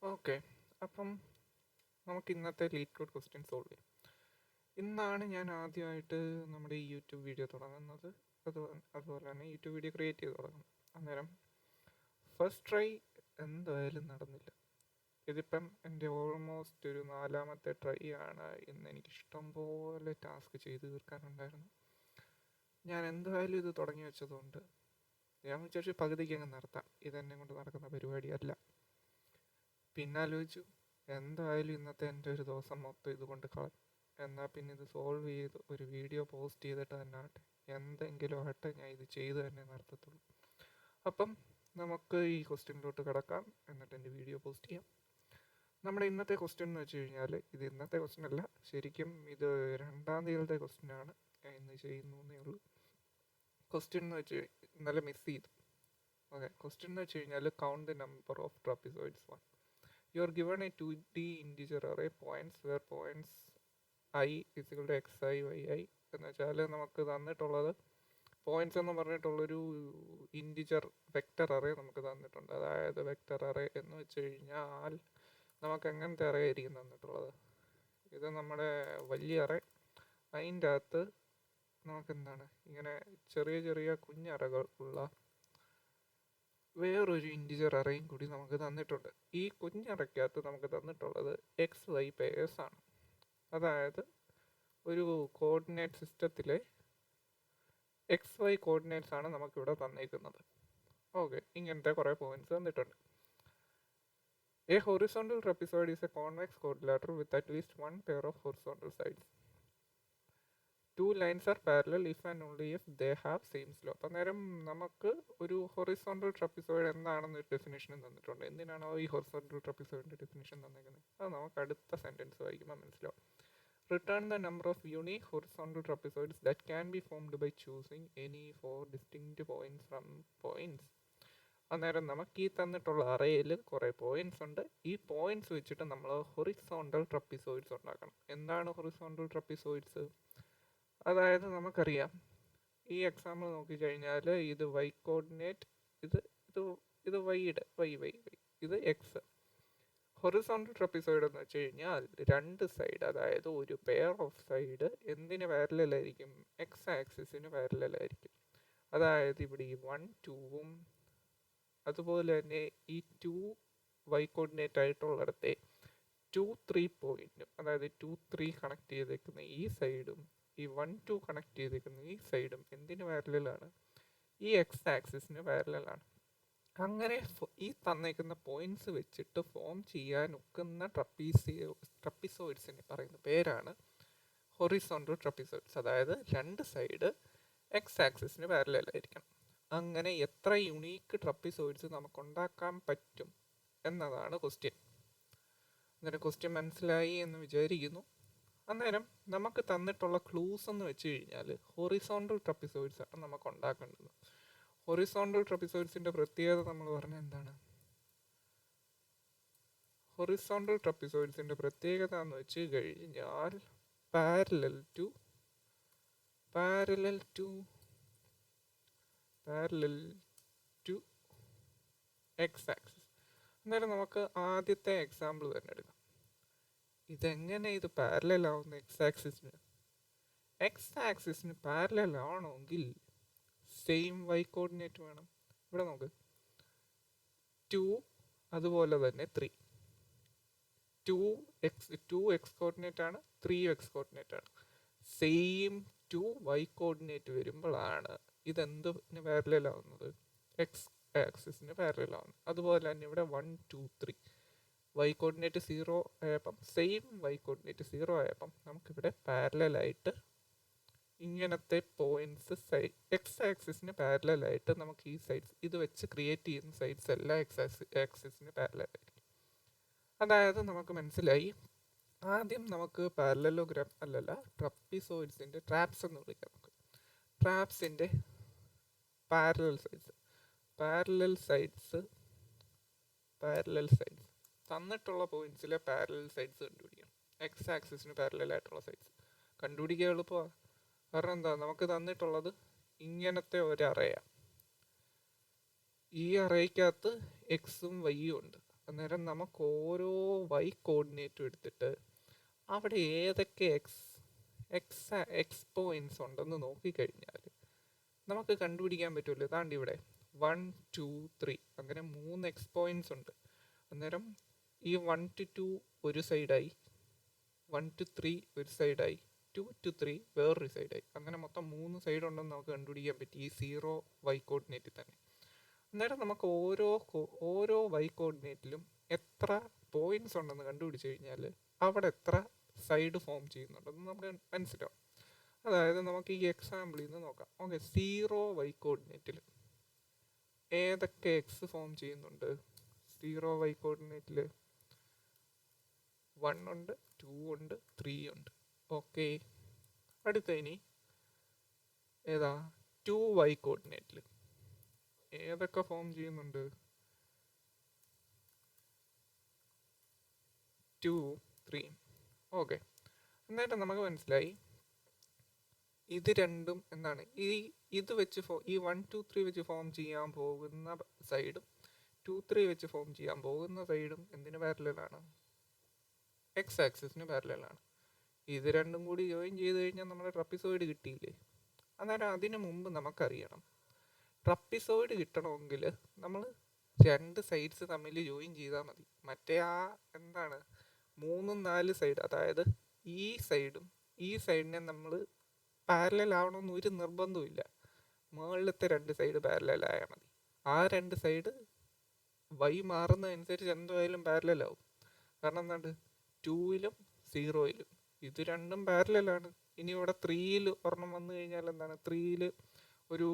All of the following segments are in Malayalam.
ഓക്കെ, അപ്പം നമുക്ക് ഇന്നത്തെ ലീഡ് കോഡ് ക്വസ്റ്റ്യൻ സോൾവ് ചെയ്യാം. ഇന്നാണ് ഞാൻ ആദ്യമായിട്ട് നമ്മുടെ ഈ യൂട്യൂബ് വീഡിയോ തുടങ്ങുന്നത്. അതുപോലെ തന്നെ യൂട്യൂബ് വീഡിയോ ക്രിയേറ്റ് ചെയ്ത് തുടങ്ങും. അന്നേരം ഫസ്റ്റ് ട്രൈ എന്തായാലും നടന്നില്ല. ഇതിപ്പം എൻ്റെ ഓൾമോസ്റ്റ് ഒരു 4ാമത്തെ ട്രൈ ആണ്. ഇന്ന് എനിക്ക് ഇഷ്ടംപോലെ ടാസ്ക് ചെയ്ത് തീർക്കാനുണ്ടായിരുന്നു. ഞാൻ എന്തായാലും ഇത് തുടങ്ങി വെച്ചതുകൊണ്ട് ഞാൻ വിചാരിച്ചു പകുതിക്ക് അങ്ങ് നടത്താം. ഇതെന്നെ കൊണ്ട് നടക്കുന്ന പരിപാടിയല്ല. പിന്നെ ആലോചിച്ചു, എന്തായാലും ഇന്നത്തെ എൻ്റെ ഒരു ദിവസം മൊത്തം ഇതുകൊണ്ട് കളഞ്ഞു. എന്നാൽ പിന്നെ ഇത് സോൾവ് ചെയ്ത് ഒരു വീഡിയോ പോസ്റ്റ് ചെയ്തിട്ട് തന്നെ ആട്ടെ, എന്തെങ്കിലും ആട്ടെ, ഞാൻ ഇത് ചെയ്ത് തന്നെ നടത്തത്തുള്ളൂ. അപ്പം നമുക്ക് ഈ ക്വസ്റ്റ്യനിലോട്ട് കിടക്കാം, എന്നിട്ട് എൻ്റെ വീഡിയോ പോസ്റ്റ് ചെയ്യാം. നമ്മുടെ ഇന്നത്തെ ക്വസ്റ്റ്യൻ എന്ന് വെച്ച് കഴിഞ്ഞാൽ, ഇത് ഇന്നത്തെ ക്വസ്റ്റ്യൻ അല്ല, ശരിക്കും ഇത് 2ാം തീയതിയിലത്തെ ക്വസ്റ്റ്യനാണ്. ഞാൻ ഇന്ന് ചെയ്യുന്നേ ഉള്ളൂ. ക്വസ്റ്റ്യൻ എന്ന് വെച്ച് ഇന്നലെ മിസ് ചെയ്തു. ഓക്കെ, ക്വസ്റ്റ്യൻ എന്ന് വെച്ച് കഴിഞ്ഞാൽ count the number of trapezoids 1. You are given a 2D integer array points where points I is equal to xi yi എന്ന് വെച്ചാൽ നമുക്ക് തന്നിട്ടുള്ളത് പോയിന്റ്സ് എന്ന് പറഞ്ഞിട്ടുള്ളൊരു ഇൻറ്റിജർ വെക്റ്റർ അറേ നമുക്ക് തന്നിട്ടുണ്ട്. അതായത് വെക്റ്റർ അറേ എന്ന് വെച്ച് കഴിഞ്ഞാൽ നമുക്ക് എങ്ങനത്തെ അറേ ആയിരിക്കും തന്നിട്ടുള്ളത്? ഇത് നമ്മുടെ വലിയ അറേ, അതിൻ്റെ അകത്ത് നമുക്കെന്താണ് ഇങ്ങനെ ചെറിയ ചെറിയ കുഞ്ഞറകൾ ഉള്ള വേറൊരു ഇൻറ്റിജർ അറേയും കൂടി നമുക്ക് തന്നിട്ടുണ്ട്. ഈ കുഞ്ഞറയ്ക്കകത്ത് നമുക്ക് തന്നിട്ടുള്ളത് എക്സ് വൈ പെയേഴ്സ് ആണ്. അതായത് ഒരു കോർഡിനേറ്റ് സിസ്റ്റത്തിലെ എക്സ് വൈ കോർഡിനേറ്റ്സ് ആണ് നമുക്കിവിടെ തന്നേക്കുന്നത്. ഓക്കെ, ഇങ്ങനത്തെ കുറേ പോയിന്റ്സ് തന്നിട്ടുണ്ട്. A horizontal trapezoid is A convex quadrilateral with at least 1 pair of horizontal sides. 2 lines are parallel if and only if they have same slope. അന്നേരം നമുക്ക് ഒരു ഹൊറിസോണ്ടൽ ട്രപ്പിസോയിഡ് എന്താണെന്ന് ഒരു ഡെഫിനേഷൻ തന്നിട്ടുണ്ട്. എന്തിനാണോ ഈ ഹൊറിസോണ്ടൽ ട്രപ്പിസോയിഡിൻ്റെ ഡെഫിനേഷൻ തന്നിരിക്കുന്നത്? അത് നമുക്ക് അടുത്ത സെൻറ്റൻസ് വായിക്കുമ്പോൾ മനസ്സിലാവും. Return the number of unique horizontal trapezoids that can be formed by choosing any 4 distinct points from points. അന്നേരം നമുക്ക് ഈ തന്നിട്ടുള്ള അറേയിൽ കുറേ പോയിന്റ്സ് ഉണ്ട്. ഈ പോയിന്റ്സ് വെച്ചിട്ട് നമ്മൾ ഹൊറിസോണ്ടൽ ട്രപ്പിസോയിഡ്സ് ഉണ്ടാക്കണം. എന്താണ് ഹൊറിസോണ്ടൽ ട്രപ്പിസോയിഡ്സ്? അതായത് നമുക്കറിയാം, ഈ എക്സാമ്പിൾ നോക്കിക്കഴിഞ്ഞാൽ ഇത് വൈ കോർഡിനേറ്റ്, ഇത് ഇത് ഇത് വൈയുടെ വൈ വൈ വൈ, ഇത് എക്സ്. ഹൊറിസോണ്ടൽ ട്രപ്പിസോയിഡ് എന്ന് വെച്ച് കഴിഞ്ഞാൽ 2 സൈഡ്, അതായത് ഒരു പെയർ ഓഫ് സൈഡ് എന്തിന് പാരലലായിരിക്കും? എക്സ് ആക്സിസിന് പാരലലായിരിക്കും. അതായത് ഇവിടെ ഈ 1 2ഉം അതുപോലെ തന്നെ ഈ 2 വൈ കോർഡിനേറ്റ് ആയിട്ടുള്ളിടത്തെ 2 3 പോയിന്റും, അതായത് 2 3 കണക്ട് ചെയ്തേക്കുന്ന ഈ സൈഡും ഈ 1 2 കണക്ട് ചെയ്തേക്കുന്ന ഈ സൈഡും എന്തിന് പാരലലാണ്? ഈ എക്സ് ആക്സിസിന് പാരലലാണ്. അങ്ങനെ ഈ തന്നേക്കുന്ന പോയിന്റ്സ് വെച്ചിട്ട് ഫോം ചെയ്യാൻ ഒക്കുന്ന ട്രപ്പിസോയിഡ്സിനെ പറയുന്ന പേരാണ് ഹൊറിസോണ്ടൽ ട്രപ്പിസോയിഡ്സ്. അതായത് 2 സൈഡ് എക്സ് ആക്സിസിന് പാരലലായിരിക്കണം. അങ്ങനെ എത്ര യുണീക്ക് ട്രപ്പിസോയിഡ്സ് നമുക്ക് ഉണ്ടാക്കാൻ പറ്റും എന്നതാണ് ക്വസ്റ്റ്യൻ. അന്നേരം ക്വസ്റ്റ്യൻ മനസ്സിലായി എന്ന് വിചാരിക്കുന്നു. അന്നേരം നമുക്ക് തന്നിട്ടുള്ള ക്ലൂസ് എന്ന് വെച്ച് കഴിഞ്ഞാൽ ഹൊറിസോണ്ടൽ ട്രപ്പിസോയിഡ്സ് ആണ് നമുക്ക് ഉണ്ടാക്കേണ്ടത്. ഹൊറിസോണ്ടൽ ട്രപ്പിസോയിഡ്സിൻ്റെ പ്രത്യേകത നമ്മൾ പറഞ്ഞാൽ എന്താണ്? ഹൊറിസോണ്ടൽ ട്രപ്പിസോയിഡ്സിൻ്റെ പ്രത്യേകത എന്ന് വെച്ച് കഴിഞ്ഞാൽ പാരലൽ ടു എക്സ് ആക്സിസ്. അന്നേരം നമുക്ക് ആദ്യത്തെ എക്സാമ്പിൾ തന്നെ എടുക്കാം. ഇതെങ്ങനെ ഇത് പാരലൽ ആവുന്ന എക്സ് ആക്സിസിന്? എക്സ് ആക്സിസിന് പാരലൽ ആവണമെങ്കിൽ സെയിം വൈ കോർഡിനേറ്റ് വേണം. ഇവിടെ നോക്ക്, 2 അതുപോലെ തന്നെ 3. 2 എക്സ് കോർഡിനേറ്റ് ആണ്, 3 എക്സ് കോർഡിനേറ്റ് ആണ്. സെയിം 2 വൈ കോർഡിനേറ്റ് വരുമ്പോഴാണ് ഇതെന്തിന് പാരലലാവുന്നത്? എക്സ് ആക്സിസിന് പാരലലാവുന്നത്. അതുപോലെ തന്നെ ഇവിടെ 1 2 3 വൈ കോർഡിനേറ്റ് 0 ആയപ്പം, സെയിം വൈ കോർഡിനേറ്റ് 0 ആയപ്പം നമുക്കിവിടെ പാരലലായിട്ട് ഇങ്ങനത്തെ പോയിന്റ്സ് എക്സ് ആക്സിസിന് പാരലലായിട്ട് നമുക്ക് ഈ സൈഡ്സ് ഇത് വെച്ച് ക്രിയേറ്റ് ചെയ്യുന്ന സൈഡ്സ് എല്ലാം എക്സ് ആക്സിസിന് പാരലലായിരിക്കും. അതായത് നമുക്ക് മനസ്സിലായി. ആദ്യം നമുക്ക് പാരലലോഗ്രാം അല്ലല്ല, ട്രപ്പിസോയിഡ്സിൻ്റെ ട്രാപ്സ് എന്ന് വിളിക്കാം. നമുക്ക് ട്രാപ്സിൻ്റെ പാരലൽ സൈഡ്സ് തന്നിട്ടുള്ള പോയിന്റ്സിലെ പാരലൽ സൈഡ്സ് കണ്ടുപിടിക്കണം. എക്സ് ആക്സിസിന് പാരലലായിട്ടുള്ള സൈഡ്സ് കണ്ടുപിടിക്കാൻ എളുപ്പമാണ്. കാരണം എന്താ, നമുക്ക് തന്നിട്ടുള്ളത് ഇങ്ങനത്തെ ഒരു അറേയാണ്. ഈ അറേക്കകത്ത് എക്സും വൈയും ഉണ്ട്. അന്നേരം നമുക്ക് ഓരോ വൈ കോർഡിനേറ്റും എടുത്തിട്ട് അവിടെ ഏതൊക്കെ എക്സ് പോയിന്റ്സ് ഉണ്ടെന്ന് നോക്കിക്കഴിഞ്ഞാൽ നമുക്ക് കണ്ടുപിടിക്കാൻ പറ്റുമല്ലോ. ഇതാണ്ട് ഇവിടെ 1 2 3 അങ്ങനെ 3 എക്സ് പോയിന്റ്സ് ഉണ്ട്. അന്നേരം ഈ 1 to 2 ഒരു സൈഡായി, 1 to 3 ഒരു സൈഡായി, 2 to 3 വേറൊരു സൈഡായി. അങ്ങനെ മൊത്തം 3 സൈഡ് ഉണ്ടെന്ന് നമുക്ക് കണ്ടുപിടിക്കാൻ പറ്റി ഈ 0 വൈ കോർഡിനേറ്റിൽ തന്നെ. അന്നേരം നമുക്ക് ഓരോ വൈ കോർഡിനേറ്റിലും എത്ര പോയിന്റ്സ് ഉണ്ടെന്ന് കണ്ടുപിടിച്ച് കഴിഞ്ഞാൽ അവിടെ എത്ര സൈഡ് ഫോം ചെയ്യുന്നുണ്ടെന്ന് നമുക്ക് മനസ്സിലാവും. അതായത് നമുക്ക് ഈ എക്സാമ്പിളിൽ നിന്ന് നോക്കാം. ഓക്കെ, 0 വൈ കോർഡിനേറ്റിൽ ഏതൊക്കെ എക്സ് ഫോം ചെയ്യുന്നുണ്ട്? 0 വൈ കോർഡിനേറ്റിൽ 1 ഉണ്ട്, 2 ഉണ്ട്, 3 ഉണ്ട്. ഓക്കെ, അടുത്ത ഇനി ഏതാ 2 വൈ കോർഡിനേറ്റിൽ ഏതൊക്കെ ഫോം ചെയ്യുന്നുണ്ട്? 2 3. ഓക്കെ, എന്നിട്ട് നമുക്ക് മനസ്സിലായി ഇത് രണ്ടും എന്താണ്, ഇത് വെച്ച് ഈ 1 2 3 വെച്ച് ഫോം ചെയ്യാൻ പോകുന്ന സൈഡും 2 3 വെച്ച് ഫോം ചെയ്യാൻ പോകുന്ന സൈഡും എന്തിന് പാരലലാണ്? എക്സ് ആക്സിസിന് പാരലലാണ്. ഇത് രണ്ടും കൂടി ജോയിൻ ചെയ്ത് കഴിഞ്ഞാൽ നമ്മുടെ ട്രപ്പിസോയിഡ് കിട്ടിയില്ലേ? അന്നേരം അതിന് മുമ്പ് നമുക്കറിയണം, ട്രപ്പിസോയിഡ് കിട്ടണമെങ്കിൽ നമ്മൾ രണ്ട് സൈഡ്സ് തമ്മിൽ ജോയിൻ ചെയ്താൽ മതി. മറ്റേ എന്താണ് 3 4 സൈഡ്, അതായത് ഈ സൈഡും ഈ സൈഡിനെ നമ്മൾ പാരലൽ ആവണമെന്ന് ഒരു നിർബന്ധമില്ല. മുകളിലത്തെ രണ്ട് സൈഡ് പാരലൽ ആയാൽ മതി. ആ രണ്ട് സൈഡ് വൈ മാറുന്നതനുസരിച്ച് എന്തായാലും പാരലലാവും. കാരണം എന്താണ്, 2ലും 0ലും ഇത് രണ്ടും പാരലലാണ്. ഇനി ഇവിടെ 3ൽ ഒരെണ്ണം വന്നു കഴിഞ്ഞാൽ എന്താണ്, 3ൽ ഒരു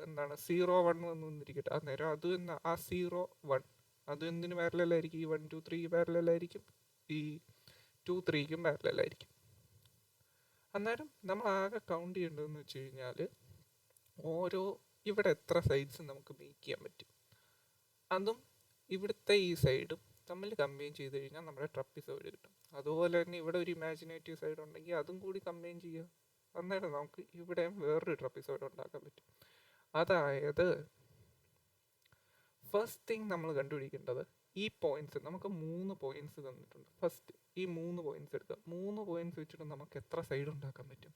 എന്താണ് 0 1 വന്നു വന്നിരിക്കട്ടെ. അന്നേരം അത് ആ 0 1 അത് എന്തിന് പാരലലായിരിക്കും? ഈ 1 2 3 പാരലലായിരിക്കും, ഈ 2 3ക്കും പാരലലായിരിക്കും. അന്നേരം നമ്മൾ ആകെ കൗണ്ട് ചെയ്യേണ്ടതെന്ന് വെച്ച് കഴിഞ്ഞാൽ ഇവിടെ എത്ര സൈഡ്സ് നമുക്ക് മേക്ക് ചെയ്യാൻ പറ്റും, അതും ഇവിടുത്തെ ഈ സൈഡും തമ്മിൽ കമ്പൈൻ ചെയ്ത് കഴിഞ്ഞാൽ നമ്മുടെ ട്രപ്പിസോയിഡ് കിട്ടും. അതുപോലെ തന്നെ ഇവിടെ ഒരു ഇമാജിനേറ്റീവ് സൈഡ് ഉണ്ടെങ്കിൽ അതും കൂടി കമ്പൈൻ ചെയ്യുക. അന്നേരം നമുക്ക് ഇവിടെ വേറൊരു ട്രപ്പിസോയിഡ് ഉണ്ടാക്കാൻ പറ്റും. അതായത് ഫസ്റ്റ് തിങ് നമ്മൾ കണ്ടുപിടിക്കേണ്ടത് ഈ പോയിന്റ്സ്, നമുക്ക് 3 പോയിന്റ്സ് തന്നിട്ടുണ്ട്. ഫസ്റ്റ് ഈ 3 പോയിന്റ്സ് എടുക്കുക. 3 പോയിന്റ്സ് വെച്ചിട്ട് നമുക്ക് എത്ര സൈഡ് ഉണ്ടാക്കാൻ പറ്റും?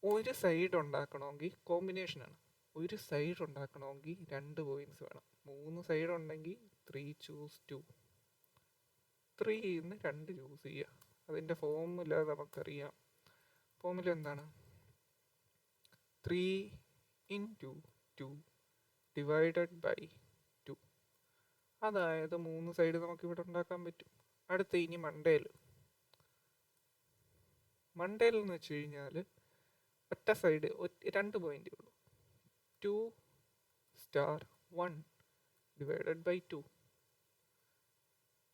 ഒരു സൈഡ് ഉണ്ടാക്കണമെങ്കിൽ കോമ്പിനേഷനാണ്. ഒരു സൈഡ് ഉണ്ടാക്കണമെങ്കിൽ 2 പോയിന്റ്സ് വേണം. 3 സൈഡ് ഉണ്ടെങ്കിൽ 3 ചൂസ് 2, 3ന്ന് 2 ചൂസ് ചെയ്യുക. അതിൻ്റെ ഫോർമുല നമുക്കറിയാം. ഫോർമുല എന്താണ്? 3 into 2 ഡിവൈഡഡ് ബൈ 2. അതായത് 3 സൈഡ് നമുക്ക് ഇവിടെ ഉണ്ടാക്കാൻ പറ്റും. അടുത്ത ഇനി മണ്ടേൽ എന്ന് വെച്ച് കഴിഞ്ഞാൽ ഒറ്റ സൈഡ് 2 പോയിന്റ് ഉള്ളൂ. 2 star 1 ഡിവൈഡഡ് ബൈ 2.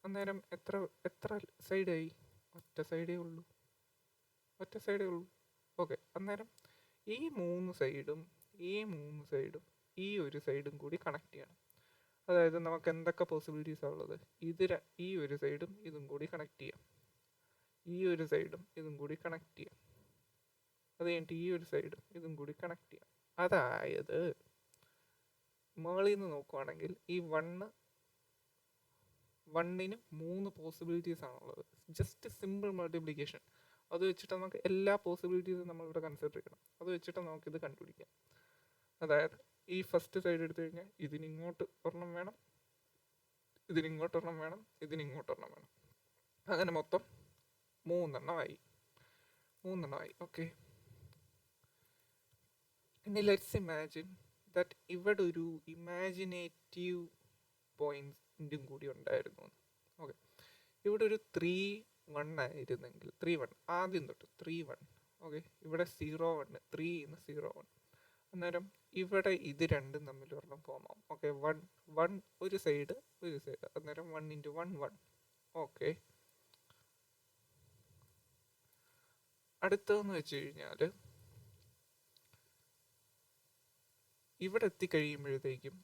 അന്നേരം എത്ര സൈഡായി? ഒറ്റ സൈഡേ ഉള്ളൂ. ഓക്കെ, അന്നേരം ഈ 3 സൈഡും ഈ ഒരു സൈഡും കൂടി കണക്ട് ചെയ്യണം. അതായത് നമുക്ക് എന്തൊക്കെ പോസിബിലിറ്റീസാണ് ഉള്ളത്? ഈ ഒരു സൈഡും ഇതും കൂടി കണക്ട് ചെയ്യാം, ഈ ഒരു സൈഡും ഇതും കൂടി കണക്ട് ചെയ്യാം, അത് കഴിഞ്ഞിട്ട് ഈ ഒരു സൈഡും ഇതും കൂടി കണക്ട് ചെയ്യാം. അതായത് മുകളിൽ നിന്ന് നോക്കുവാണെങ്കിൽ ഈ 1ന് 3 പോസിബിലിറ്റീസ് ആണുള്ളത്. Just simple multiplication. അത് വെച്ചിട്ട് നമുക്ക് എല്ലാ പോസിബിലിറ്റീസും നമ്മളിവിടെ കൺസിഡർ ചെയ്യണം. അത് വെച്ചിട്ട് നമുക്കിത് കണ്ടുപിടിക്കാം. അതായത് ഈ ഫസ്റ്റ് സൈഡ് എടുത്തു കഴിഞ്ഞാൽ ഇതിനിങ്ങോട്ട് ഒരെണ്ണം വേണം, ഇതിനിങ്ങോട്ടൊരെണ്ണം വേണം, ഇതിനിങ്ങോട്ടൊരെണ്ണം വേണം. അങ്ങനെ മൊത്തം 3 എണ്ണമായി. ഓക്കെ, ഇനി ലെറ്റ്സ് ഇമാജിൻ ദാറ്റ് ഇവിടെ ഒരു ഇമാജിനേറ്റീവ് പോയിന്റും കൂടി ഉണ്ടായിരുന്നു. ഓക്കെ, ഇവിടെ ഒരു 3 1 ആയിരുന്നെങ്കിൽ, 3 1 ആദ്യം തൊട്ട് 3 1. ഓക്കെ, ഇവിടെ 0 1, 3ന്ന് 0 1. അന്നേരം ഇവിടെ ഇത് രണ്ടും തമ്മിൽ ഒരെണ്ണം ഫോം ആവും. ഓക്കെ, 1 1 ഒരു സൈഡ്. അന്നേരം 1 into 1 1. ഓക്കെ, അടുത്തതെന്ന് വെച്ച് കഴിഞ്ഞാൽ ഇവിടെ എത്തിക്കഴിയുമ്പോഴത്തേക്കും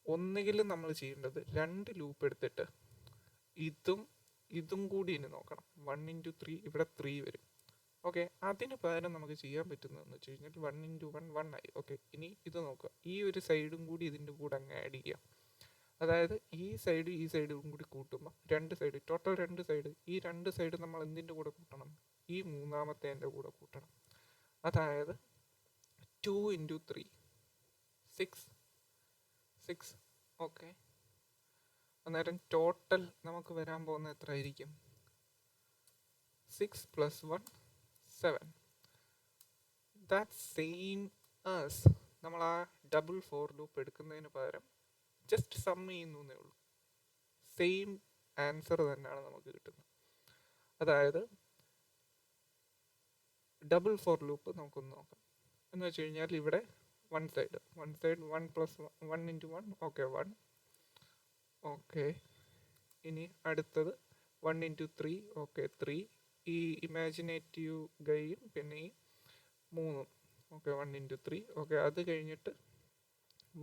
ഒന്നുകിൽ നമ്മൾ ചെയ്യേണ്ടത് 2 ലൂപ്പ് എടുത്തിട്ട് ഇതും കൂടി ഇനി നോക്കണം. 1 into 3, ഇവിടെ 3 വരും. ഓക്കെ, അതിന് പകരം നമുക്ക് ചെയ്യാൻ പറ്റുന്നതെന്ന് വെച്ച് കഴിഞ്ഞാൽ 1 into 1 1 ആയി. ഓക്കെ, ഇനി ഇത് നോക്കുക, ഈ ഒരു സൈഡും കൂടി ഇതിൻ്റെ കൂടെ അങ്ങ് ആഡ് ചെയ്യാം. അതായത് ഈ സൈഡും കൂടി കൂട്ടുമ്പോൾ രണ്ട് സൈഡ്, ടോട്ടൽ രണ്ട് സൈഡ്, ഈ രണ്ട് സൈഡ് നമ്മൾ എന്തിൻ്റെ കൂടെ കൂട്ടണം? ഈ മൂന്നാമത്തേൻ്റെ കൂടെ കൂട്ടണം. അതായത് 2 × 3 6. ഓക്കെ, അന്നേരം ടോട്ടൽ നമുക്ക് വരാൻ പോകുന്ന എത്ര ആയിരിക്കും? 6 + 1 7. ദാറ്റ് സെയിം ആസ് നമ്മൾ ആ ഡബിൾ ഫോർ ലൂപ്പ് എടുക്കുന്നതിന് പകരം ജസ്റ്റ് സം ചെയ്യുന്നേ ഉള്ളൂ. സെയിം ആൻസർ തന്നെയാണ് നമുക്ക് കിട്ടുന്നത്. അതായത് ഡബിൾ ഫോർ ലൂപ്പ് നമുക്കൊന്ന് നോക്കാം. എന്ന് വെച്ച് കഴിഞ്ഞാൽ ഇവിടെ വൺ സൈഡ് 1 + 1 × 1. ഓക്കെ, 1. ഓക്കെ, ഇനി അടുത്തത് 1 × 3. ഓക്കെ, 3. ഈ ഇമാജിനേറ്റീവ് ഗൈയും പിന്നെ ഈ 3. ഓക്കെ, 1 × 3. ഓക്കെ, അത് കഴിഞ്ഞിട്ട്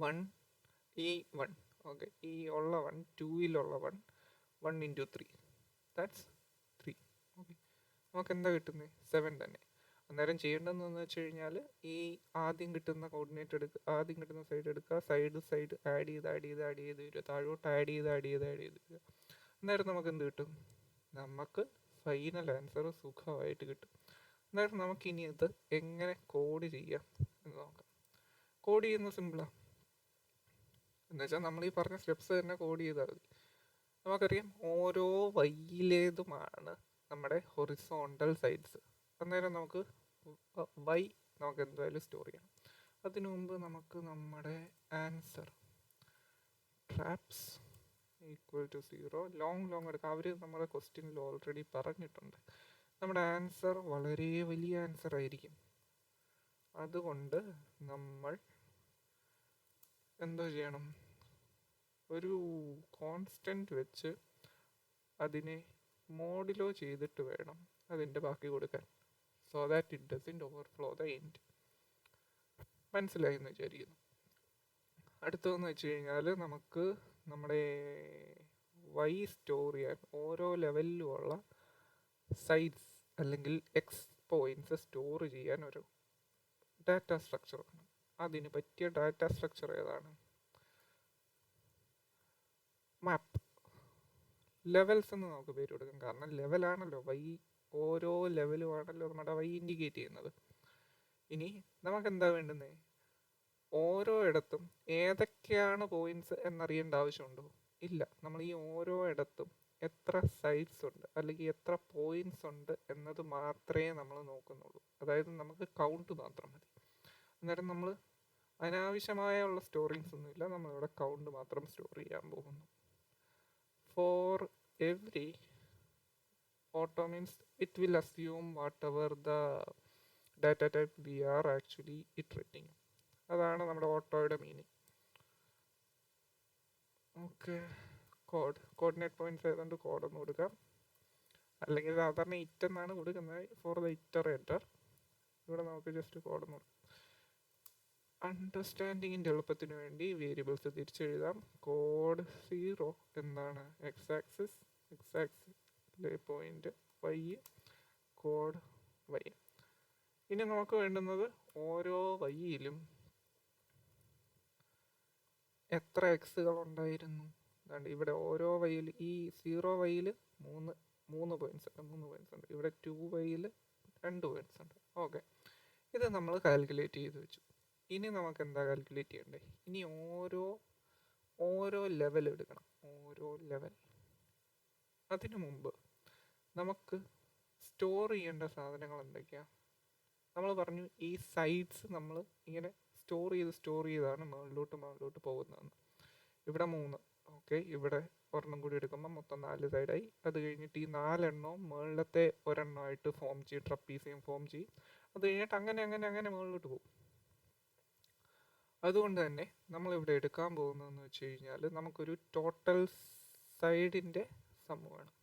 1, ഈ 1. ഓക്കെ, ഈ ഉള്ള 1, 2-ലുള്ള 1, 1 × 3. ദാറ്റ്സ് 3. ഓക്കെ, നമുക്ക് എന്താ കിട്ടുന്നത്? 7 തന്നെ. അന്നേരം ചെയ്യേണ്ടതെന്ന് വെച്ച് കഴിഞ്ഞാൽ ഈ ആദ്യം കിട്ടുന്ന കോർഡിനേറ്റ് എടുക്കുക, ആദ്യം കിട്ടുന്ന സൈഡ് എടുക്കുക, സൈഡ് ആഡ് ചെയ്ത് വരിക, താഴോട്ട് ആഡ് ചെയ്ത് വരിക. അന്നേരം നമുക്ക് എന്ത് കിട്ടും? നമുക്ക് ഫൈനൽ ആൻസർ സുഖമായിട്ട് കിട്ടും. അന്നേരം നമുക്കിനി ഇത് എങ്ങനെ കോഡ് ചെയ്യാം എന്ന് നോക്കാം. കോഡ് ചെയ്യുന്നത് സിമ്പിളാണ്. എന്നുവെച്ചാൽ നമ്മൾ ഈ പറഞ്ഞ സ്റ്റെപ്സ് തന്നെ കോഡ് ചെയ്താൽ മതി. നമുക്കറിയാം ഓരോ വൈയിലേതുമാണ് നമ്മുടെ ഹൊറിസോണ്ടൽ സൈഡ്സ്. അന്നേരം നമുക്ക് വൈ നമുക്ക് എന്തായാലും സ്റ്റോർ ചെയ്യണം. അതിനു മുമ്പ് നമുക്ക് നമ്മുടെ ആൻസർ ട്രാപ്സ് =0 ലോങ് എടുക്കാം. അവർ നമ്മുടെ ക്വസ്റ്റ്യനിൽ ഓൾറെഡി പറഞ്ഞിട്ടുണ്ട് നമ്മുടെ ആൻസർ വളരെ വലിയ ആൻസർ ആയിരിക്കും. അതുകൊണ്ട് നമ്മൾ എന്തോ ചെയ്യണം? ഒരു കോൺസ്റ്റൻറ്റ് വെച്ച് അതിനെ മോഡുലോ ചെയ്തിട്ട് വേണം അതിൻ്റെ ബാക്കി കൊടുക്കാൻ. So that it doesn't overflow the end. മനസ്സിലായി എന്ന് വിചാരിക്കുന്നു. അടുത്തതെന്ന് വെച്ച് കഴിഞ്ഞാൽ നമുക്ക് നമ്മുടെ വൈ സ്റ്റോർ ചെയ്യാൻ ഓരോ ലെവലിലുമുള്ള സൈഡ്സ് അല്ലെങ്കിൽ എക്സ് പോയിൻറ്റ്സ് സ്റ്റോർ ചെയ്യാൻ ഒരു ഡാറ്റ സ്ട്രക്ചർ വേണം. അതിന് പറ്റിയ ഡാറ്റ സ്ട്രക്ചർ ഏതാണ്? മാപ്പ്. ലെവൽസ് എന്ന് നമുക്ക് പേര് കൊടുക്കാം. കാരണം ലെവലാണല്ലോ വൈ, ഓരോ ലെവലുമാണല്ലോ നമ്മുടെ വൈ ഇൻഡിക്കേറ്റ് ചെയ്യുന്നത്. ഇനി നമുക്കെന്താ വേണ്ടുന്നത്? ഓരോ ഇടത്തും ഏതൊക്കെയാണ് പോയിന്റ്സ് എന്നറിയേണ്ട ആവശ്യമുണ്ടോ? ഇല്ല. നമ്മൾ ഈ ഓരോ ഇടത്തും എത്ര സൈഡ്സ് ഉണ്ട് അല്ലെങ്കിൽ എത്ര പോയിന്റ്സ് ഉണ്ട് എന്നത് മാത്രമേ നമ്മൾ നോക്കുന്നുള്ളൂ. അതായത് നമുക്ക് കൗണ്ട് മാത്രം മതി. അന്നേരം നമ്മൾ അനാവശ്യമായുള്ള സ്റ്റോറിങ്സ് ഒന്നുമില്ല. നമ്മളിവിടെ കൗണ്ട് മാത്രം സ്റ്റോർ ചെയ്യാൻ പോകുന്നു. For every auto means it will assume whatever the data type we are actually iterating. അതാണ് നമ്മുടെ ഓട്ടോയുടെ മീനിങ്. ഓക്കെ, കോർഡിനേറ്റ് പോയിന്റ്സ് ആയതുകൊണ്ട് കോഡൊന്ന് കൊടുക്കാം. അല്ലെങ്കിൽ സാധാരണ ഇറ്റ് എന്നാണ് കൊടുക്കുന്നത് ഫോർ ദ ഇറ്ററേറ്റർ. ഇവിടെ നമുക്ക് ജസ്റ്റ് കോഡൊന്ന് കൊടുക്കാം. അണ്ടർസ്റ്റാൻഡിങ്ങിൻ്റെ എളുപ്പത്തിന് വേണ്ടി വേരിയബിൾസ് തിരിച്ചെഴുതാം. കോഡ് 0 എന്താണ്? എക്സ് ആക്സിസിലെ പോയിന്റ് വൈ, കോഡ് വൈ. ഇനി നമുക്ക് വേണ്ടുന്നത് ഓരോ വൈയിലും എത്ര എക്സുകൾ ഉണ്ടായിരുന്നു. ഇവിടെ ഓരോ വൈയിൽ ഈ 0 വൈയിൽ മൂന്ന് പോയിന്റ്സ് ഉണ്ട്. ഇവിടെ 2 വൈയിൽ 2 പോയിന്റ്സ് ഉണ്ട്. ഓക്കെ, ഇത് നമ്മൾ കാൽക്കുലേറ്റ് ചെയ്ത് വെച്ചു. ഇനി നമുക്ക് എന്താ കാൽക്കുലേറ്റ് ചെയ്യണ്ടേ? ഇനി ഓരോ ലെവൽ എടുക്കണം. ഓരോ ലെവൽ. അതിനു മുമ്പ് നമുക്ക് സ്റ്റോർ ചെയ്യേണ്ട സാധനങ്ങൾ എന്തൊക്കെയാണ്? നമ്മൾ പറഞ്ഞു ഈ സൈഡ്സ് നമ്മൾ ഇങ്ങനെ സ്റ്റോർ ചെയ്താണ് മുകളിലോട്ട് പോകുന്നതെന്ന്. ഇവിടെ 3. ഓക്കെ, ഇവിടെ ഒരെണ്ണം കൂടി എടുക്കുമ്പോൾ മൊത്തം 4 സൈഡായി. അത് കഴിഞ്ഞിട്ട് ഈ 4 എണ്ണവും മുകളിലത്തെ ഒരെണ്ണമായിട്ട് ഫോം ചെയ്യും, ട്രപ്പീസിയം ഫോം ചെയ്യും. അത് കഴിഞ്ഞിട്ട് അങ്ങനെ മുകളിലോട്ട് പോകും. അതുകൊണ്ട് തന്നെ നമ്മളിവിടെ എടുക്കാൻ പോകുന്നതെന്ന് വെച്ച് കഴിഞ്ഞാൽ നമുക്കൊരു ടോട്ടൽ സൈഡിൻ്റെ സം വേണം.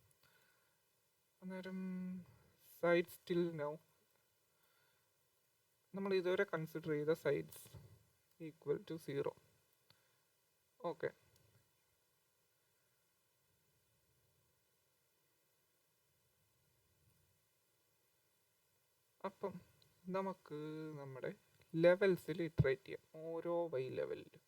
അന്നേരം സൈഡ് സ്റ്റിൽ നൗ നമ്മൾ ഇതുവരെ കൺസിഡർ ചെയ്ത സൈഡ്സ് =0. ഓക്കെ, അപ്പം നമുക്ക് നമ്മുടെ ലെവൽസിൽ ഇറ്ററേറ്റ് ചെയ്യാം. ഓരോ Y ലെവലിലും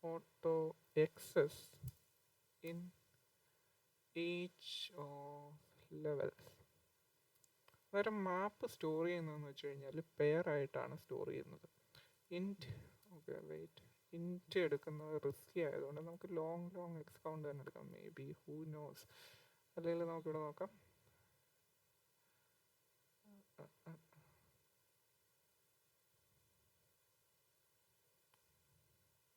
auto access in each of levels. അന്നേരം മാപ്പ് സ്റ്റോർ ചെയ്യുന്നതെന്ന് വെച്ച് കഴിഞ്ഞാൽ പെയർ ആയിട്ടാണ് സ്റ്റോർ ചെയ്യുന്നത്. ഇൻറ്റ് എടുക്കുന്നത് റിസ്കി ആയതുകൊണ്ട് നമുക്ക് ലോങ് എക്സ് കൗണ്ട് തന്നെ എടുക്കാം. May be who knows. അല്ലെങ്കിൽ നമുക്കിവിടെ നോക്കാം.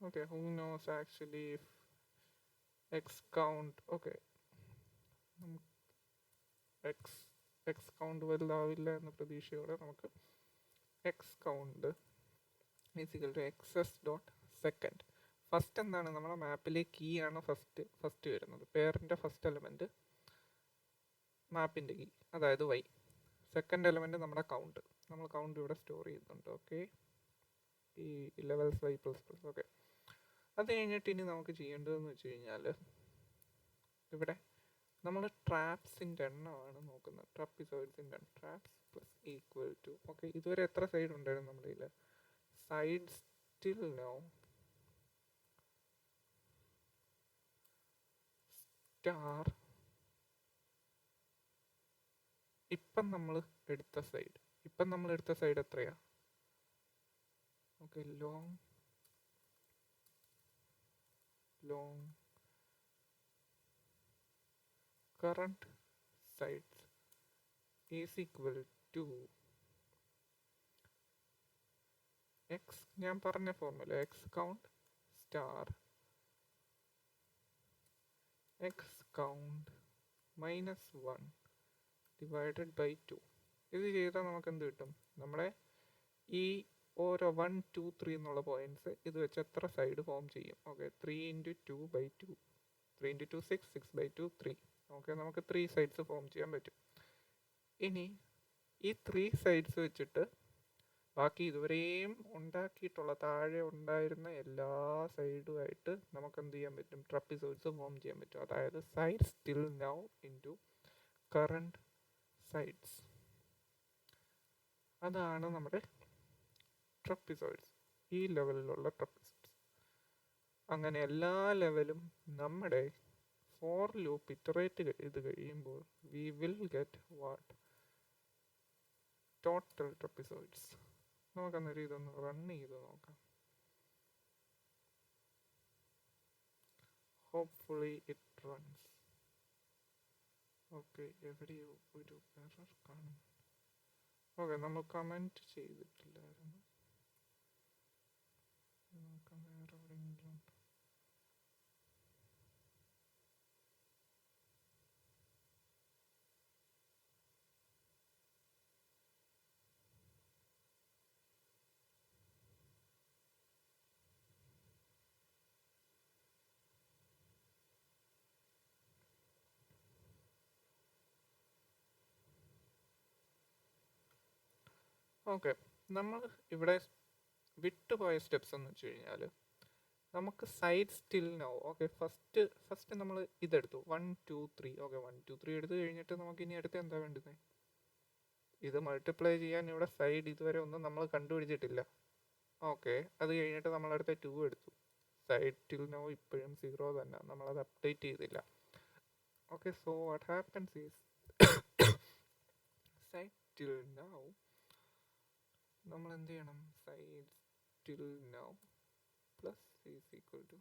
Okay, who knows actually if x count, okay, x count വലുതാവില്ല എന്ന പ്രതീക്ഷയോടെ നമുക്ക് x count is equal to xs dot second. First എന്താണ്, നമ്മുടെ മാപ്പിലെ കീ ആണ് ഫസ്റ്റ് വരുന്നത്. പേരിൻ്റെ ഫസ്റ്റ് എലമെൻറ്റ് മാപ്പിൻ്റെ കീ, അതായത് y. സെക്കൻഡ് എലമെൻറ്റ് നമ്മുടെ കൗണ്ട്. നമ്മൾ കൗണ്ട് ഇവിടെ സ്റ്റോർ ചെയ്യുന്നുണ്ട്. ഓക്കെ, ഈ ലെവൽസ് y പ്ലസ്. ഓക്കെ, അത് കഴിഞ്ഞിട്ട് ഇനി നമുക്ക് ചെയ്യേണ്ടതെന്ന് വെച്ച് കഴിഞ്ഞാൽ ഇവിടെ നമ്മൾ ട്രാപ്സിൻ്റെ എണ്ണമാണ് നോക്കുന്നത്. ട്രപ്പിസോയിഡ്സിൻ്റെ traps plus equal to. Okay, ഇതുവരെ എത്ര സൈഡ് ഉണ്ടായിരുന്നു നമ്മുടെ കയ്യിൽ? Side still no star. ഇപ്പം നമ്മൾ എടുത്ത സൈഡ് എത്രയാ? Okay, long current sides is equal to x, ഞാൻ പറഞ്ഞ formula, x count star x count minus 1 divided by 2. ഇത് ചെയ്താൽ നമുക്ക് എന്ത് കിട്ടും? നമ്മുടെ ഈ ഓരോ 1 2 3 എന്നുള്ള പോയിന്റ്സ് ഇത് വെച്ച് എത്ര സൈഡ് ഫോം ചെയ്യും? ഓക്കെ, 3 × 2/2, 3 × 2 6, 6/2 3. ഓക്കെ, നമുക്ക് 3 സൈഡ്സ് ഫോം ചെയ്യാൻ പറ്റും. ഇനി ഈ 3 സൈഡ്സ് വെച്ചിട്ട് ബാക്കി ഇതുവരെയും ഉണ്ടാക്കിയിട്ടുള്ള താഴെ ഉണ്ടായിരുന്ന എല്ലാ സൈഡുമായിട്ട് നമുക്ക് എന്ത് ചെയ്യാൻ പറ്റും? ട്രപ്പിസോയിഡ്സ് ഫോം ചെയ്യാൻ പറ്റും. അതായത് side still now into current sides. അതാണ് നമ്മുടെ ട്രപ്പിസോയിഡ്സ്, ഈ ലെവലിലുള്ള ട്രപ്പിസോയിഡ്സ്. അങ്ങനെ എല്ലാ ലെവലും നമ്മുടെ ഫോർ ലൂപ്പ് ഇറ്ററേറ്റ് ചെയ്ത് കഴിയുമ്പോൾ we will get what? Total trapezoids. നമുക്കന്നേരം ഇതൊന്ന് റൺ ചെയ്ത് നോക്കാം. Hopefully it runs. ഓക്കെ, എവിടെയോ ഒരു എറർ കാണും. ഓക്കെ, നമ്മൾ കമൻറ്റ് ചെയ്തിട്ടില്ലായിരുന്നു. നോക്കാം വേറെ എവിടെയെങ്കിലും. ഓക്കെ, നമ്മൾ ഇവിടെ വിട്ടുപോയ സ്റ്റെപ്സ് എന്ന് വെച്ച് കഴിഞ്ഞാൽ നമുക്ക് side still no. Okay, first നമ്മൾ ഇതെടുത്തു 1 2 3. ഓക്കെ, 1 2 3 എടുത്തു കഴിഞ്ഞിട്ട് നമുക്ക് ഇനി അടുത്ത് എന്താ വേണ്ടത്? ഇത് മൾട്ടിപ്ലൈ ചെയ്യാൻ ഇവിടെ സൈഡ് ഇതുവരെ ഒന്നും നമ്മൾ കണ്ടുപിടിച്ചിട്ടില്ല. ഓക്കെ, അത് കഴിഞ്ഞിട്ട് നമ്മളടുത്ത് 2 എടുത്തു. സൈഡ് സ്റ്റിൽ നോ ഇപ്പോഴും 0 തന്നെ, നമ്മളത് അപ്ഡേറ്റ് ചെയ്തില്ല. Okay, so what happens is side still no നമ്മൾ എന്ത് ചെയ്യണം? Side still now plus is equal to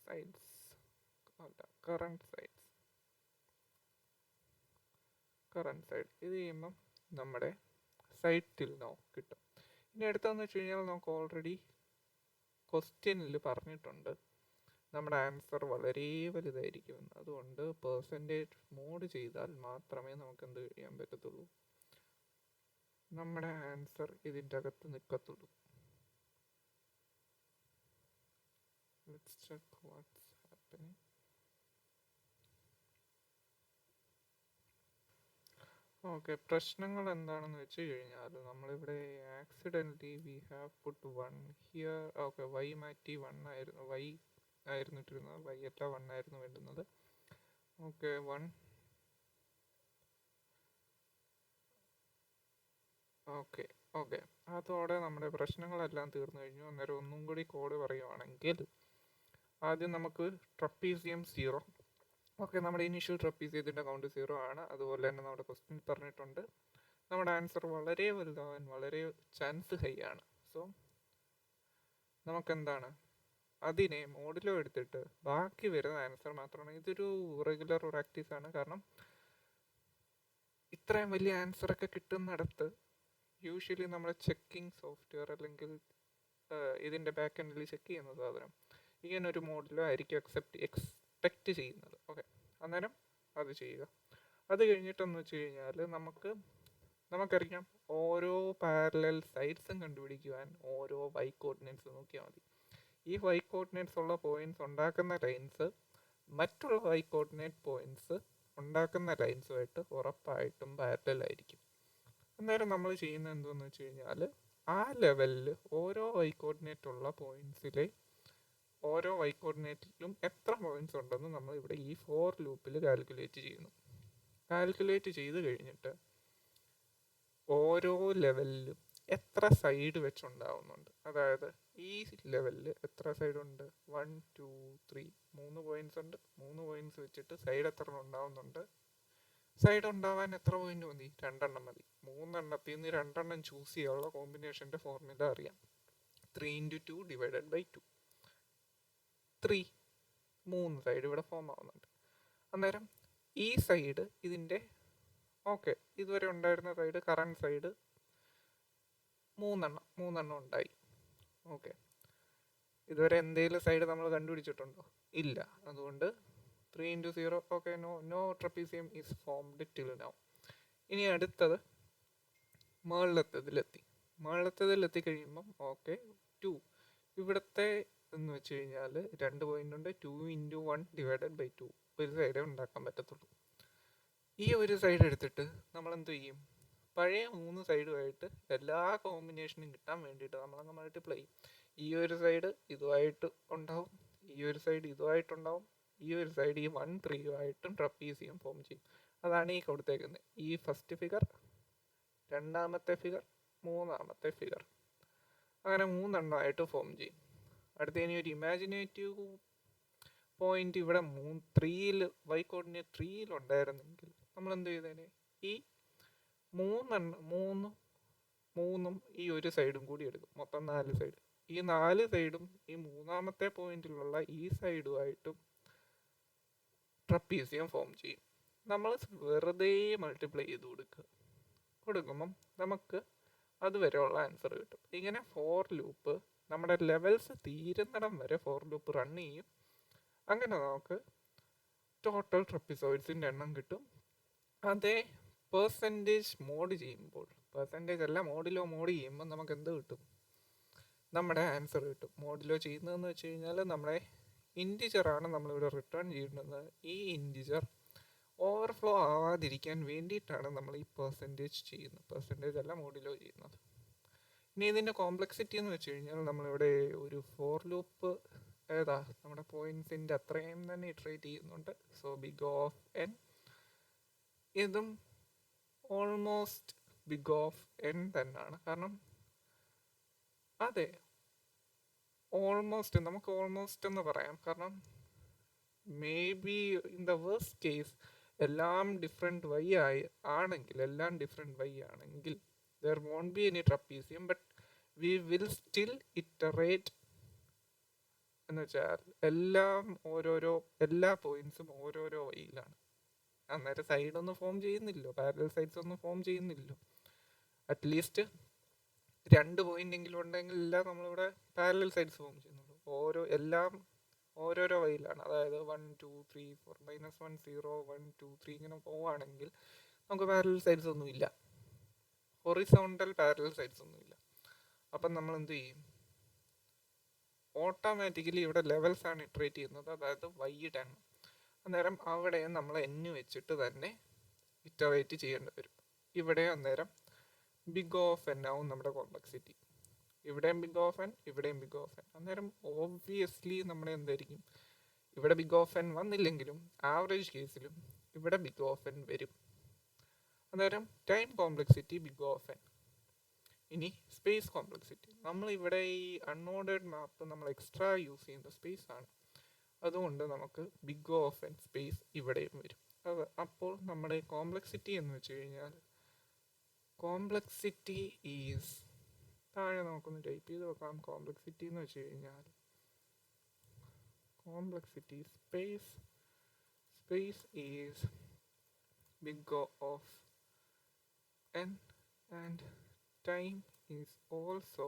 sides അല്ല കറണ്ട് സൈഡ്സ്. ഇത് ചെയ്യുമ്പം നമ്മുടെ സൈഡ് സ്റ്റിൽ നൗ കിട്ടും. ഇനി അടുത്തതെന്ന് വെച്ച് കഴിഞ്ഞാൽ നമുക്ക് ഓൾറെഡി ക്വസ്റ്റ്യനിൽ പറഞ്ഞിട്ടുണ്ട് നമ്മുടെ ആൻസർ വളരെ വലുതായിരിക്കുമെന്ന്. അതുകൊണ്ട് പെർസെൻറ്റേജ് മോഡ് ചെയ്താൽ മാത്രമേ നമുക്ക് എന്ത് ചെയ്യാൻ പറ്റത്തുള്ളൂ? നമ്മുടെ ആൻസർ ഇതിൻ്റെ അകത്ത് നിൽക്കത്തുള്ളൂ. Let's check what's happening. Okay, പ്രശ്നങ്ങൾ എന്താണെന്ന് വെച്ച് കഴിഞ്ഞാൽ നമ്മളിവിടെ accidentally we have put 1 here. Okay, y മാറ്റി 1 ആയിരുന്നു, y ആയിരുന്നു ഇട്ടിരുന്നത്, y അല്ല 1 ആയിരുന്നു വേണ്ടുന്നത്. ഓക്കെ, 1. ഓക്കെ, ഓക്കെ, അതോടെ നമ്മുടെ പ്രശ്നങ്ങളെല്ലാം തീർന്നു കഴിഞ്ഞു. അന്നേരം ഒന്നും കൂടി കോഡ് പറയുവാണെങ്കിൽ ആദ്യം നമുക്ക് ട്രപ്പീസിയം 0. ഓക്കെ, നമ്മുടെ ഇനീഷ്യൽ ട്രപ്പീസിയത്തിൻ്റെ കൗണ്ട് 0 ആണ്. അതുപോലെ തന്നെ നമ്മുടെ ക്വസ്റ്റ്യൻ പറഞ്ഞിട്ടുണ്ട് നമ്മുടെ ആൻസർ വളരെ വലുതാവാൻ വളരെ ചാൻസ് ഹൈ ആണ്. സോ നമുക്കെന്താണ് അതിനെ മോഡിലോ എടുത്തിട്ട് ബാക്കി വരുന്ന ആൻസർ മാത്രമാണ്. ഇതൊരു റെഗുലർ പ്രാക്ടീസ് ആണ്. കാരണം ഇത്രയും വലിയ ആൻസറൊക്കെ കിട്ടുന്നിടത്ത് യൂഷ്വലി നമ്മൾ ചെക്കിങ് സോഫ്റ്റ്വെയർ അല്ലെങ്കിൽ ഇതിൻ്റെ ബാക്ക് എൻഡിൽ ചെക്ക് ചെയ്യുന്ന സാധനം ഇങ്ങനൊരു മോഡിലോ ആയിരിക്കും എക്സ്പെക്റ്റ് ചെയ്യുന്നത്. ഓക്കെ, അന്നേരം അത് ചെയ്യുക. അത് കഴിഞ്ഞിട്ടെന്ന് വെച്ച് കഴിഞ്ഞാൽ നമുക്കറിയാം ഓരോ പാരലൽ സൈഡ്സും കണ്ടുപിടിക്കുവാൻ ഓരോ വൈ കോർഡിനേറ്റ്സ് നോക്കിയാൽ മതി. ഈ വൈ കോർഡിനേറ്റ്സ് ഉള്ള പോയിന്റ്സ് ഉണ്ടാക്കുന്ന ലൈൻസ് മറ്റുള്ള വൈ കോർഡിനേറ്റ് പോയിന്റ്സ് ഉണ്ടാക്കുന്ന ലൈൻസുമായിട്ട് ഉറപ്പായിട്ടും പാരലൽ ആയിരിക്കും. അന്നേരം നമ്മൾ ചെയ്യുന്നത് എന്താണെന്ന് വെച്ച് കഴിഞ്ഞാൽ ആ ലെവലിൽ ഓരോ വൈ കോർഡിനേറ്റ് ഉള്ള പോയിന്റ്സിലെ ഓരോ വൈ കോർഡിനേറ്റിലും എത്ര പോയിന്റ്സ് ഉണ്ടെന്ന് നമ്മൾ ഇവിടെ ഈ ഫോർ ലൂപ്പിൽ കാൽക്കുലേറ്റ് ചെയ്യുന്നു. കാൽക്കുലേറ്റ് ചെയ്ത് കഴിഞ്ഞിട്ട് ഓരോ ലെവലിലും എത്ര സൈഡ് വെച്ചുണ്ടാവുന്നുണ്ട്, അതായത് ഈ ലെവലിൽ എത്ര സൈഡ് ഉണ്ട്, 1 2 3 3 പോയിന്റ്സ് ഉണ്ട്. 3 പോയിന്റ്സ് വെച്ചിട്ട് സൈഡ് എത്ര ഉണ്ടാവുന്നുണ്ട്, സൈഡ് ഉണ്ടാവാൻ എത്ര പോയിന്റ് മതി, 2 എണ്ണം മതി. 3 എണ്ണത്തിൽ നിന്ന് 2 എണ്ണം ചൂസ് ചെയ്യാനുള്ള കോമ്പിനേഷൻ്റെ ഫോർമുല അറിയാം. 3 × 2 / 2 3 സൈഡ് ഇവിടെ ഫോം ആവുന്നുണ്ട്. അന്നേരം ഈ സൈഡ് ഇതിൻ്റെ ഓക്കെ ഇതുവരെ ഉണ്ടായിരുന്ന സൈഡ് കറണ്ട് സൈഡ് 3 എണ്ണം ഉണ്ടായി. ഓക്കെ, ഇതുവരെ എന്തെങ്കിലും സൈഡ് നമ്മൾ കണ്ടുപിടിച്ചിട്ടുണ്ടോ? ഇല്ല. അതുകൊണ്ട് 3 × 0 okay, no trapezium is formed till now. ഇനി അടുത്തത് മേളത്തതിലെത്തി കഴിയുമ്പം ഓക്കെ 2 ഇവിടുത്തെ എന്ന് വെച്ച് കഴിഞ്ഞാൽ 2 പോയിന്റ് ഉണ്ട്. 2 × 1 / 2 ഒരു സൈഡേ ഉണ്ടാക്കാൻ പറ്റത്തുള്ളൂ. ഈ ഒരു സൈഡ് എടുത്തിട്ട് നമ്മൾ എന്ത് ചെയ്യും, പഴയ 3 സൈഡുമായിട്ട് എല്ലാ കോമ്പിനേഷനും കിട്ടാൻ വേണ്ടിയിട്ട് നമ്മളങ്ങ് മൾട്ടിപ്ലൈ ചെയ്യും. ഈ ഒരു സൈഡ് ഇതുമായിട്ട് ഉണ്ടാവും, ഈ ഒരു സൈഡ് ഇതുമായിട്ടുണ്ടാവും, ഈ ഒരു സൈഡ് ഈ 1 3 ട്രപ്പീസിയം ഫോം ചെയ്യും. അതാണ് ഈ കൊടുത്തേക്കുന്നത്. ഈ ഫസ്റ്റ് ഫിഗർ, രണ്ടാമത്തെ ഫിഗർ, മൂന്നാമത്തെ ഫിഗർ, അങ്ങനെ 3 എണ്ണമായിട്ട് ഫോം ചെയ്യും. അടുത്ത ഇനി ഒരു ഇമാജിനേറ്റീവ് പോയിന്റ് ഇവിടെ 3 വൈ കോർഡിനേറ്റ് 3 ഉണ്ടായിരുന്നെങ്കിൽ നമ്മൾ എന്ത് ചെയ്തേനെ, ഈ 3 ഈ ഒരു സൈഡും കൂടി എടുക്കും. മൊത്തം 4 സൈഡ്. ഈ 4 സൈഡും ഈ മൂന്നാമത്തെ പോയിന്റിലുള്ള ഈ സൈഡുമായിട്ടും ട്രപ്പീസിയം ഫോം ചെയ്യും. നമ്മൾ വെറുതെ മൾട്ടിപ്ലൈ ചെയ്ത് കൊടുക്കുമ്പം നമുക്ക് അതുവരെയുള്ള ആൻസർ കിട്ടും. ഇങ്ങനെ ഫോർ ലൂപ്പ് നമ്മുടെ ലെവൽസ് തീരുന്നിടം വരെ ഫോർ ലൂപ്പ് റൺ ചെയ്യും. അങ്ങനെ നമുക്ക് ടോട്ടൽ ട്രപ്പിസോയിഡ്സിൻ്റെ എണ്ണം കിട്ടും. അതേ പെർസെൻറ്റേജ് മോഡ് ചെയ്യുമ്പോൾ, പെർസെൻറ്റേജ് അല്ല മോഡിലോ മോഡ് ചെയ്യുമ്പോൾ നമുക്ക് എന്ത് കിട്ടും, നമ്മുടെ ആൻസർ കിട്ടും. മോഡിലോ ചെയ്യുന്നതെന്ന് വെച്ച് കഴിഞ്ഞാൽ നമ്മുടെ ഇൻറ്റിജറാണ് നമ്മളിവിടെ റിട്ടേൺ ചെയ്യുന്നത്. ഈ ഇൻറ്റിജർ ഓവർഫ്ലോ ആവാതിരിക്കാൻ വേണ്ടിയിട്ടാണ് നമ്മൾ ഈ പെർസെൻറ്റേജ് ചെയ്യുന്നത്. പെർസെൻറ്റേജ് അല്ല മോഡിലോ ചെയ്യുന്നത്. ഇനി ഇതിൻ്റെ കോംപ്ലക്സിറ്റി എന്ന് വെച്ച് കഴിഞ്ഞാൽ നമ്മളിവിടെ ഒരു ഫോർ ലൂപ്പ് നമ്മുടെ പോയിന്റ്സിൻ്റെ അത്രയും തന്നെ ഇറ്ററേറ്റ് ചെയ്യുന്നുണ്ട്. സോ ബിഗ് ഓഫ് എൻ, ഇതും ഓൾമോസ്റ്റ് ബിഗ് ഓഫ് എൻ തന്നെയാണ്. കാരണം അതെ, നമുക്ക് ഓൾമോസ്റ്റ് എന്ന് പറയാം. കാരണം may be in the worst case എല്ലാം ഡിഫറെൻറ്റ് വൈ ആണെങ്കിൽ there won't be any trapezium, but we will still iterate എന്ന് വെച്ചാൽ എല്ലാ പോയിന്റ്സും ഓരോരോ വൈയിലാണ്. അന്നേരം സൈഡൊന്നും ഫോം ചെയ്യുന്നില്ലോ, പാരലൽ സൈഡ്സ് ഒന്നും ഫോം ചെയ്യുന്നില്ലോ. അറ്റ്ലീസ്റ്റ് 2 പോയിന്റെങ്കിലും ഉണ്ടെങ്കിൽ എല്ലാം നമ്മളിവിടെ പാരലൽ സൈഡ്സ് ഫോം ചെയ്യുന്നുള്ളൂ. എല്ലാം ഓരോരോ വൈയിലാണ്. അതായത് 1 2 3 4 -1 0 1 2 3 ഇങ്ങനെ പോവുകയാണെങ്കിൽ നമുക്ക് പാരലൽ സൈഡ്സ് ഒന്നുമില്ല, ഹൊറിസോണ്ടൽ പാരലൽ സൈഡ്സ് ഒന്നുമില്ല. അപ്പം നമ്മൾ എന്ത് ചെയ്യും, ഓട്ടോമാറ്റിക്കലി ഇവിടെ ലെവൽസ് ആണ് ഇറ്ററേറ്റ് ചെയ്യുന്നത്, അതായത് വൈയുടെ എണ്ണം. അന്നേരം അവിടെ നമ്മൾ n വെച്ചിട്ട് തന്നെ ഇറ്ററേറ്റ് ചെയ്യേണ്ടി വരും. ഇവിടെ അന്നേരം ബിഗ് ഓഫ് എൻ ആവും നമ്മുടെ കോംപ്ലക്സിറ്റി. ഇവിടെയും ബിഗ് ഓഫ് എൻ, ഇവിടെയും ബിഗ് ഓഫ് എൻ. അന്നേരം ഓബ്വിയസ്ലി നമ്മുടെ എന്തായിരിക്കും, ഇവിടെ ബിഗ് ഓഫ് എൻ വന്നില്ലെങ്കിലും ആവറേജ് കേസിലും ഇവിടെ ബിഗ് ഓഫ് എൻ വരും. അന്നേരം time complexity big of N. ഇനി സ്പേസ് കോംപ്ലക്സിറ്റി, നമ്മളിവിടെ ഈ അൺഓർഡേഡ് മാപ്പ് നമ്മൾ എക്സ്ട്രാ യൂസ് ചെയ്യുന്ന സ്പേസ് ആണ്. അതുകൊണ്ട് നമുക്ക് ബിഗ് ഓഫ് എൻ സ്പേസ് ഇവിടെയും വരും. അപ്പോൾ നമ്മുടെ കോംപ്ലക്സിറ്റി എന്ന് വെച്ച് കഴിഞ്ഞാൽ കോംപ്ലക്സിറ്റി ഈസ്, താഴെ നമുക്കൊന്ന് ടൈപ്പ് ചെയ്ത് വെക്കാം. കോംപ്ലക്സിറ്റി എന്ന് വെച്ച് കഴിഞ്ഞാൽ complexity space is big O of n and time is also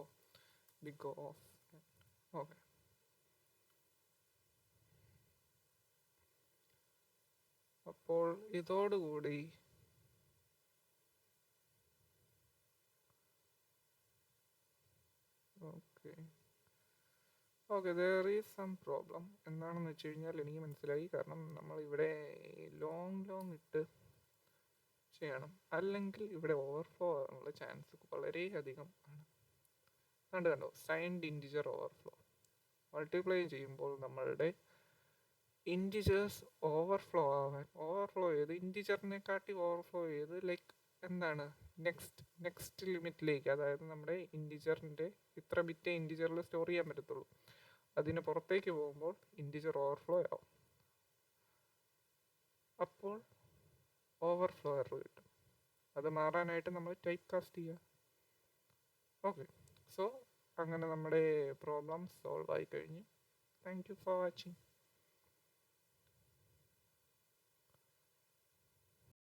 big O of n. Okay. അപ്പോൾ ഇതോടുകൂടി okay there is some problem. എന്താണെന്ന് വെച്ച് കഴിഞ്ഞാൽ എനിക്ക് മനസ്സിലായി. കാരണം നമ്മൾ ഇവിടെ ലോങ് ഇട്ട് ചെയ്യണം, അല്ലെങ്കിൽ ഇവിടെ ഓവർഫ്ലോ ആകാനുള്ള ചാൻസ് വളരെയധികം ആണ്. കണ്ടോ, സൈൻഡ് ഇൻറ്റിജർ ഓവർഫ്ലോ. മൾട്ടിപ്ലൈ ചെയ്യുമ്പോൾ നമ്മളുടെ ഇൻറ്റിജേഴ്സ് ഓവർഫ്ലോ ചെയ്ത് ഇൻറ്റിജറിനെക്കാട്ടി ഓവർഫ്ലോ ചെയ്ത് ലൈക്ക് എന്താണ് നെക്സ്റ്റ് ലിമിറ്റിലേക്ക്, അതായത് നമ്മുടെ ഇൻറ്റിജറിൻ്റെ ഇത്ര ബിറ്റേ ഇൻറ്റിജറിൽ സ്റ്റോർ ചെയ്യാൻ പറ്റത്തുള്ളൂ, അതിന് പുറത്തേക്ക് പോകുമ്പോൾ ഇൻറ്റിജർ ഓവർഫ്ലോ ആവും. അപ്പോൾ ഓവർഫ്ലോ എറർ കിട്ടും. അത് മാറാനായിട്ട് നമ്മൾ ടൈപ്പ് കാസ്റ്റ് ചെയ്യുക. ഓക്കെ, സോ അങ്ങനെ നമ്മുടെ പ്രോബ്ലം സോൾവ് ആയി കഴിഞ്ഞു. Thank you for watching.